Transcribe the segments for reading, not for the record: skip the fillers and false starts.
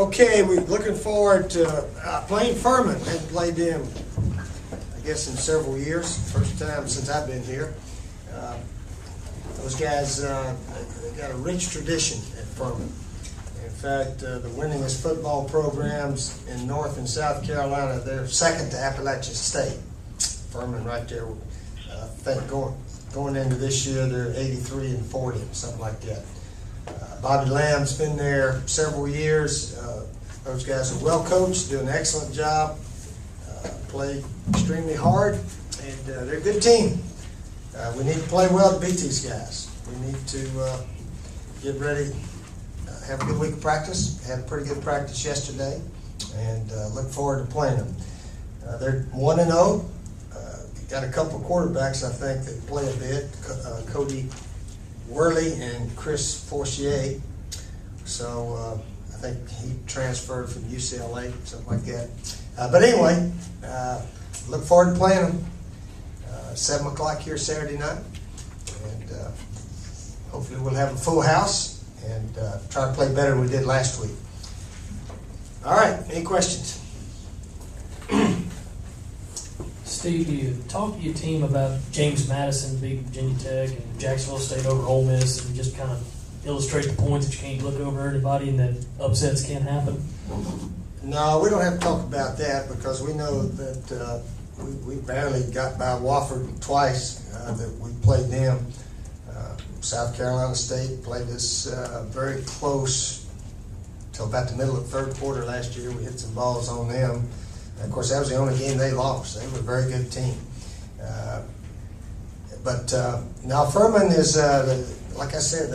Okay, we're looking forward to playing Furman. I haven't played them, I guess, in several years. First time since I've been here. Those guys, they got a rich tradition at Furman. In fact, the winningest football programs in North and South Carolina, they're second to Appalachian State. Furman right there. I think going into this year, they're 83-40, something like that. Bobby Lamb's been there several years. Those guys are well coached, do an excellent job, play extremely hard, and they're a good team. We need to play well to beat these guys. We need to get ready, have a good week of practice. Had a pretty good practice yesterday, and look forward to playing them. They're 1-0. Got a couple of quarterbacks, I think, that play a bit. Cody Worley and Chris Forcier. So I think he transferred from UCLA, something like that. But anyway, look forward to playing them. 7 o'clock here Saturday night. And hopefully we'll have a full house and try to play better than we did last week. All right, any questions? Steve, you talk to your team about James Madison beating Virginia Tech and Jacksonville State over Ole Miss, and just kind of illustrate the points that you can't look over anybody and that upsets can't happen? No, we don't have to talk about that because we know that we barely got by Wofford twice that we played them. South Carolina State played us very close till about the middle of the third quarter last year. We hit some balls on them. And of course, that was the only game they lost. They were a very good team. But now Furman is, like I said,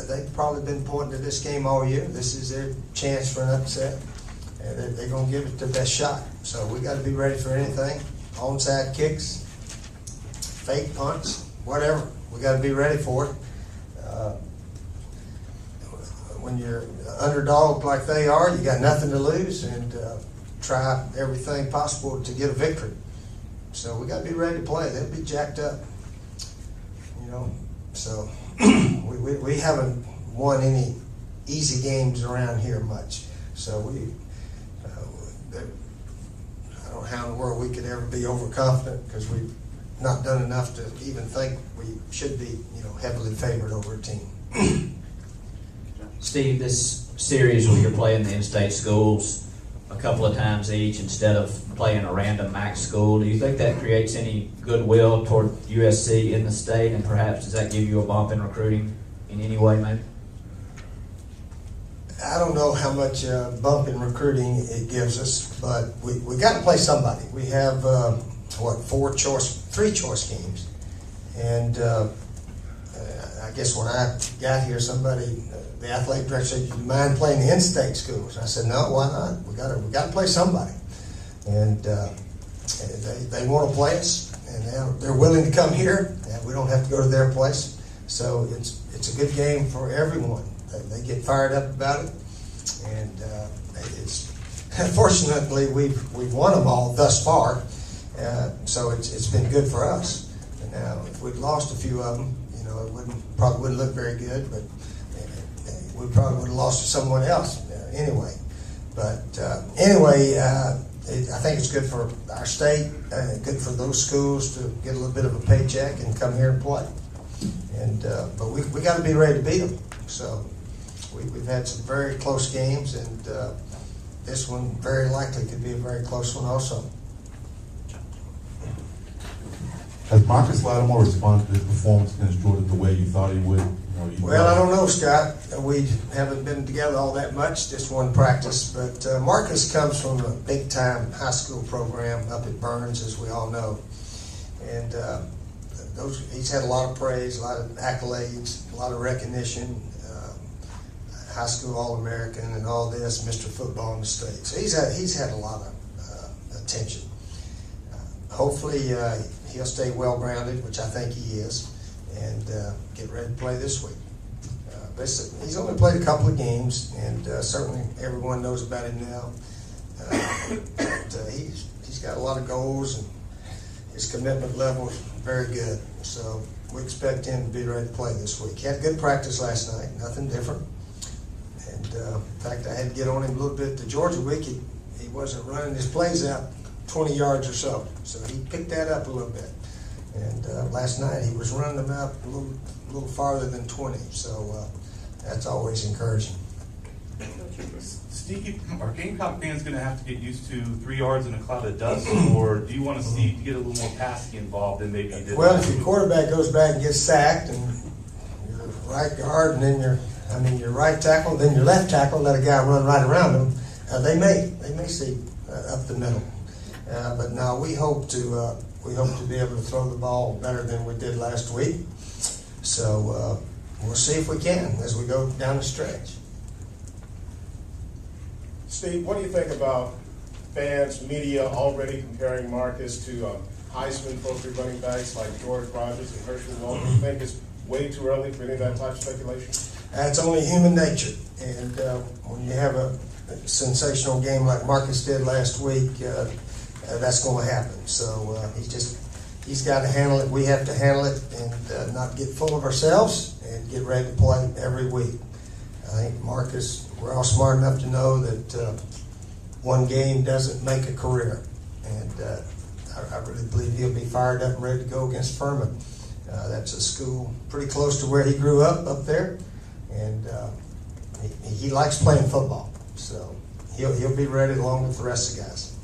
they've probably been pointing to this game all year. This is their chance for an upset. And they're going to give it their best shot. So we got to be ready for anything. Onside kicks, fake punts, whatever. We got to be ready for it. When you're underdog like they are, you got nothing to lose, and try everything possible to get a victory. So we got to be ready to play. They'll be jacked up, you know. So we haven't won any easy games around here much. So I don't know how in the world we could ever be overconfident because we've not done enough to even think we should be, you know, heavily favored over a team. Steve, this series where you're playing the in-state schools a couple of times each instead of playing a random MAC school, do you think that creates any goodwill toward USC in the state, and perhaps does that give you a bump in recruiting in any way, maybe? I don't know how much bump in recruiting it gives us, but we got to play somebody. We have three choice games, and I guess when I got here, the athletic director said, "Do you mind playing the in-state schools?" I said, "No, why not? We got to play somebody." And they want to play us, and they're willing to come here, and we don't have to go to their place. So it's a good game for everyone. They get fired up about it, and fortunately we've won them all thus far, so it's been good for us. And now if we'd lost a few of them, you know, it probably wouldn't look very good, but we probably would have lost to someone else anyway. But anyway, I think it's good for our state, good for those schools to get a little bit of a paycheck and come here and play. And but we got to be ready to beat them. So we've had some very close games, and this one very likely could be a very close one also. Has Marcus Lattimore responded to his performance against Georgia the way you thought he would? Well, I don't know, Scott. We haven't been together all that much, just one practice. But Marcus comes from a big-time high school program up at Burns, as we all know. And he's had a lot of praise, a lot of accolades, a lot of recognition, high school All-American and all this, Mr. Football in the state. So he's had a lot of attention. Hopefully he'll stay well-grounded, which I think he is, and get ready to play this week. He's only played a couple of games, and certainly everyone knows about him now. But he's got a lot of goals, and his commitment level is very good. So we expect him to be ready to play this week. He had good practice last night, nothing different. And in fact, I had to get on him a little bit the Georgia week. He wasn't running his plays out 20 yards or so. So he picked that up a little bit. And last night he was running them out a little farther than 20. So that's always encouraging. Steve, are Gamecock fans going to have to get used to 3 yards in a cloud of dust, or do you want to see to get a little more passing involved than maybe you did? Well, if your quarterback goes back and gets sacked, and your right guard, and then your right tackle, then your left tackle, let a guy run right around him, they may see up the middle. But now we hope to be able to throw the ball better than we did last week. So we'll see if we can as we go down the stretch. Steve, what do you think about fans, media already comparing Marcus to Heisman trophy running backs like George Rogers and Herschel Walker? Do you think it's way too early for any of that type of speculation? That's only human nature. And when you have a sensational game like Marcus did last week, that's going to happen. So he's got to handle it. We have to handle it and not get full of ourselves and get ready to play every week. I think Marcus, we're all smart enough to know that one game doesn't make a career. And I really believe he'll be fired up and ready to go against Furman. That's a school pretty close to where he grew up there. And he likes playing football. So he'll be ready along with the rest of the guys.